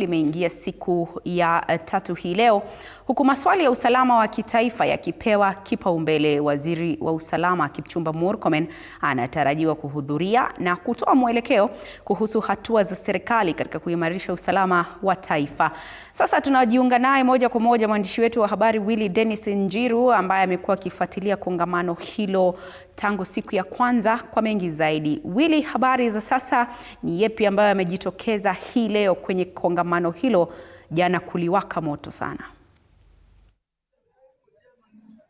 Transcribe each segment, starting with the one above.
Limeingia siku ya tatu hii leo, huku maswali ya usalama wa kitaifa yakipewa kipaumbele. Waziri wa usalama Kipchumba Murkomen anatarajiwa kuhudhuria na kutoa mwelekeo kuhusu hatua za serikali katika kuimarisha usalama wa taifa. Sasa tunajiunga naye moja kwa moja mwandishi wetu wa habari Willy Dennis Njiru, ambaye amekuwa akifuatilia kongamano hilo tangu siku ya kwanza kwa mengi zaidi. Willy, habari za sasa, ni yepi ambayo yamejitokeza hii leo kwenye kongamano hilo? Jana kuliwaka moto sana.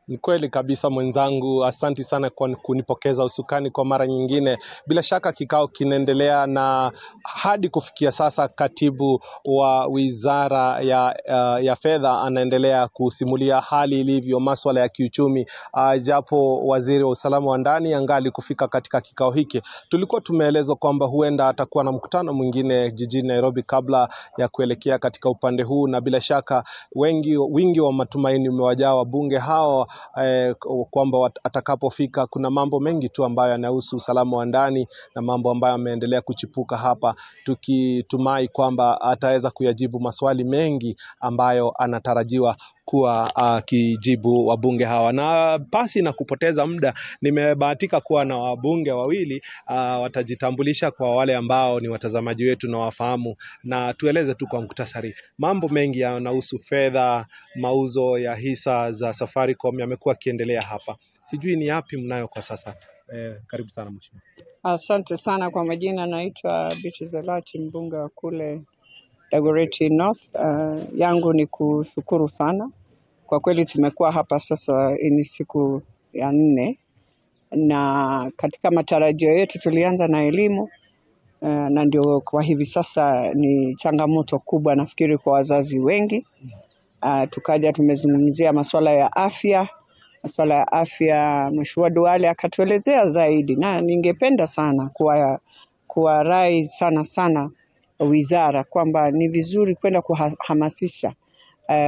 Ni kweli kabisa mwenzangu, asanti sana kwa kunipokeza usukani kwa mara nyingine. Bila shaka kikao kinaendelea na hadi kufikia sasa katibu wa wizara ya fedha anaendelea kusimulia hali ilivyo, masuala ya kiuchumi, japo waziri wa usalama wa ndani angali kufika katika kikao hiki. Tulikuwa tumeelezwa kwamba huenda atakuwa na mkutano mwingine jijini Nairobi kabla ya kuelekea katika upande huu, na bila shaka wingi wa matumaini umewajaa wabunge hao kwamba atakapofika kuna mambo mengi tu ambayo yanahusu usalama wa ndani na mambo ambayo yameendelea kuchipuka hapa, tukitumai kwamba ataweza kuyajibu maswali mengi ambayo anatarajiwa kuwa akijibu wabunge hawa. Na pasi na kupoteza muda, nimebahatika kuwa na wabunge wawili. Watajitambulisha kwa wale ambao ni watazamaji wetu na wafahamu, na tueleze tu kwa muktasari. Mambo mengi yanahusu fedha, mauzo ya hisa za Safaricom yamekuwa kiendelea hapa. Sijui ni yapi mnayo kwa sasa. Karibu sana mheshimiwa. Asante sana. Kwa majina naitwa Beatrice Elati, mbunge wa kule Dagoretti North. Yangu ni kushukuru sana. Kwa kweli tumekuwa hapa sasa ni siku ya 4, na katika matarajio yetu tulianza na elimu, na ndio kwa hivi sasa ni changamoto kubwa nafikiri kwa wazazi wengi. Tukaja tumezungumzia masuala ya afya. Mheshimiwa Duale akatuelezea zaidi, na ningependa sana kuwarai sana wizara kwamba ni vizuri kwenda kuhamasisha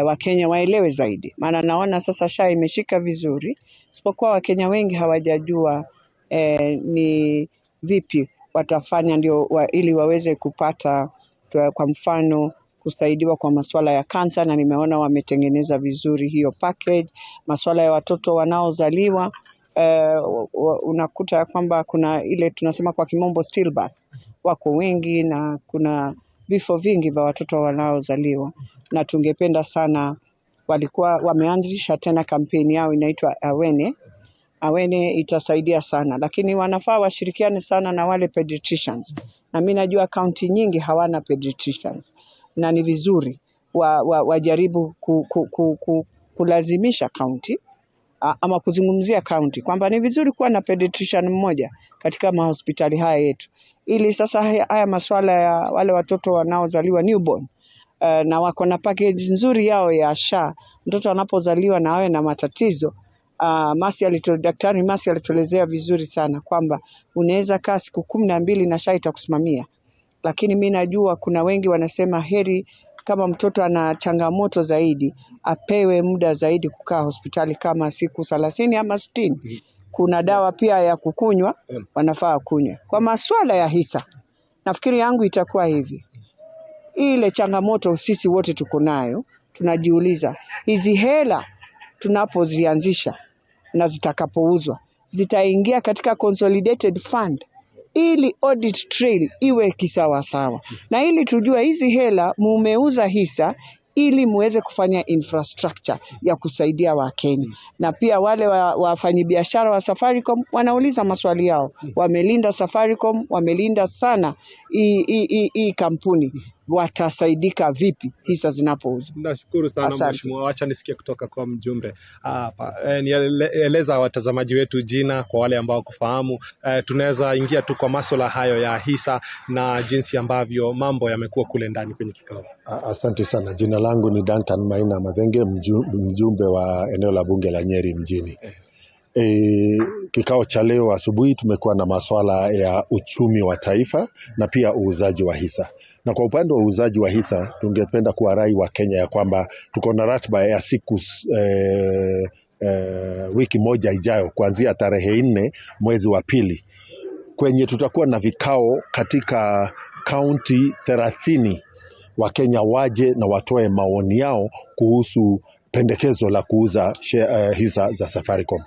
Wakenya waelewe zaidi, maana naona sasa SHA imeshika vizuri, isipokuwa Wakenya wengi hawajajua ni vipi watafanya ili waweze kupata, kwa mfano, kusaidiwa kwa masuala ya kansa, na nimeona wametengeneza vizuri hiyo package. Masuala ya watoto wanaozaliwa, unakuta kwamba kuna ile tunasema kwa kimombo stillbirth, wako wengi na kuna vifo vingi vya watoto wanaozaliwa, na tungependa sana, walikuwa wameanzisha tena kampeni yao inaitwa Awene itasaidia sana, lakini wanafaa washirikiane sana na wale pediatricians, na mimi najua kaunti nyingi hawana pediatricians, na ni vizuri wajaribu kulazimisha kaunti ama kuzungumzia kaunti kwamba ni vizuri kuwa na pediatrician mmoja katika mahospitali haya yetu, ili sasa haya masuala ya wale watoto wanaozaliwa newborn, na wako na package nzuri yao ya SHA. Mtoto anapozaliwa na awe na matatizo, Daktari Masi alituelezea vizuri sana kwamba unaweza kaa siku 12 na SHA itakusimamia. Lakini mimi najua kuna wengi wanasema heri kama mtoto ana changamoto zaidi apewe muda zaidi kukaa hospitali kama siku 30 ama 60. Kuna dawa pia ya kukunywa, wanafaa kunywa. Kwa masuala ya hisa, nafikiri yangu itakuwa hivi. Ile changamoto sisi wote tuko nayo, tunajiuliza hizi hela tunapozianzisha na zitakapouzwa zitaingia katika consolidated fund, ili audit trail iwe kisawasawa, na ili tujue hizi hela mumeuza hisa ili muweze kufanya infrastructure ya kusaidia Wakenya. Na pia wale wafanyabiashara wa Safaricom wanauliza maswali yao, wamelinda Safaricom, wamelinda sana hii kampuni, watasaidika vipi hisa zinapouzwa? Nashukuru sana mheshimiwa. Acha nisikie kutoka kwa mjumbe. Nieleza watazamaji wetu jina kwa wale ambao kufahamu. Tunaweza ingia tu kwa masuala hayo ya hisa na jinsi ambavyo mambo yamekuwa kule ndani kwenye kikao. Asante sana. Jina langu ni Duncan Maina Madhenge, mjumbe wa eneo la bunge la Nyeri mjini. Kikao cha leo asubuhi tumekuwa na masuala ya uchumi wa taifa na pia uuzaji wa hisa. Na kwa upande wa uuzaji wa hisa, tungependa kuwarai wa Kenya ya kwamba tuko na ratiba ya siku wiki moja ijayo kuanzia tarehe 4 mwezi wa pili, kwenye tutakuwa na vikao katika kaunti 30 Wakenya waje na watoe maoni yao kuhusu pendekezo la kuuza hisa za Safaricom.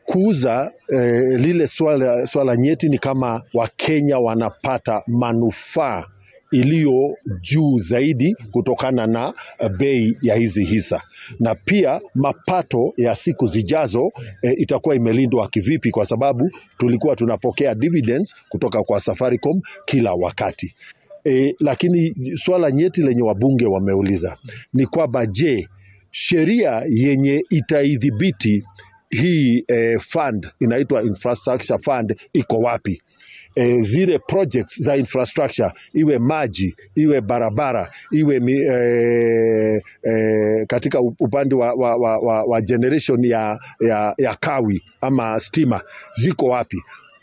Kuuza lile swala nyeti ni kama Wakenya wanapata manufaa iliyo juu zaidi kutokana na bei ya hizi hisa, na pia mapato ya siku zijazo itakuwa imelindwa kivipi, kwa sababu tulikuwa tunapokea dividends kutoka kwa Safaricom kila wakati. Lakini swala nyeti lenye wabunge wameuliza ni kwamba je, sheria yenye itaidhibiti hii fund inaitwa infrastructure fund iko wapi? Zile projects za infrastructure, iwe maji, iwe barabara, iwe katika upande wa generation ya kawi ama stima, ziko wapi?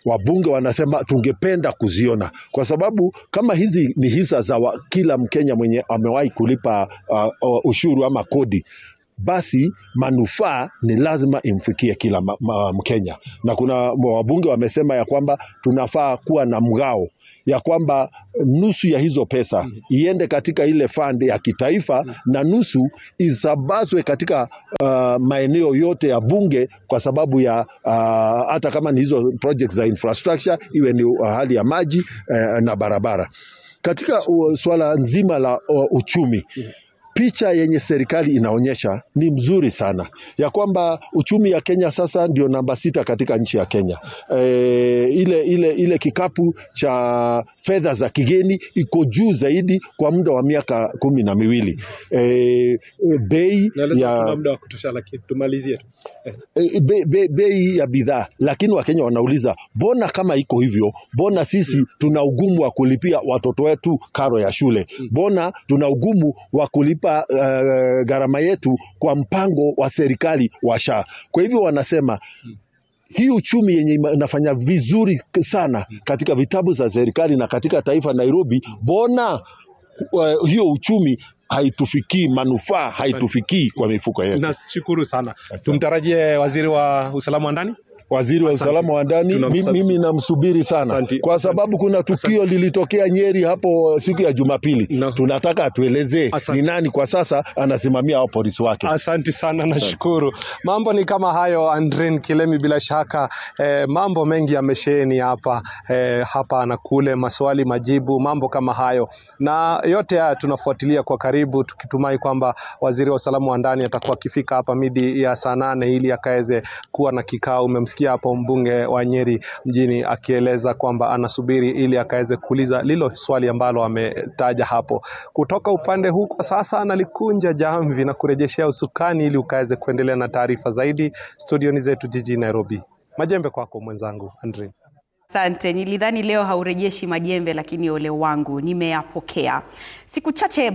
Wabunge wanasema tungependa kuziona, kwa sababu kama hizi ni hisa za kila Mkenya mwenye amewahi kulipa ushuru ama kodi, basi manufaa ni lazima imfikie kila Mkenya. Na kuna wabunge wamesema ya kwamba tunafaa kuwa na mgao, ya kwamba nusu ya hizo pesa iende katika ile fund ya kitaifa na nusu isabazwe katika maeneo yote ya bunge, kwa sababu ya hata kama ni hizo projects za infrastructure, iwe ni hali ya maji na barabara. Katika swala nzima la uchumi, picha yenye serikali inaonyesha ni mzuri sana, ya kwamba uchumi ya Kenya sasa ndio namba 6 katika nchi ya Kenya. Ile kikapu cha fedha za kigeni iko juu zaidi kwa muda wa miaka 12. Bei ya muda wa kutosha, lakini tumalizie tu. Bei ya bidhaa, lakini Wakenya wanauliza bona kama iko hivyo, bona sisi tuna ugumu wa kulipia watoto wetu karo ya shule, bona tuna ugumu wa kulipa gharama yetu kwa mpango wa serikali wa SHA. Kwa hivyo wanasema hii uchumi yenye inafanya vizuri sana katika vitabu za serikali na katika taifa Nairobi, bona hiyo uchumi haitufikii manufaa, haitufikii kwa mifuko yetu. Nashukuru sana. Tumtarajie waziri wa usalama wa ndani. Waziri wa usalama wa ndani, mimi namsubiri sana. Kwa sababu kuna tukio lilitokea Nyeri hapo siku ya Jumapili. Tunataka atueleze ni nani kwa sasa anasimamia hao polisi wake. Asante sana, nashukuru. Mambo ni kama hayo, Andrin Kilemi, bila shaka mambo mengi yamesheni hapa na kule, maswali majibu, mambo kama hayo, na yote haya tunafuatilia kwa karibu, tukitumai kwamba waziri wa usalama wa ndani atakuwa akifika hapa midi ya saa 8 ili akaweze kuwa na kikao. Umemsikia hapo mbunge wa Nyeri mjini akieleza kwamba anasubiri ili akaweze kuuliza lilo swali ambalo ametaja hapo. Kutoka upande huko sasa analikunja jamvi na kurejeshea usukani ili ukaweze kuendelea na taarifa zaidi studioni zetu jijini Nairobi. Majembe kwako mwenzangu Andrin. Asante, nilidhani leo haurejeshi majembe, lakini ole wangu nimeyapokea. Siku chache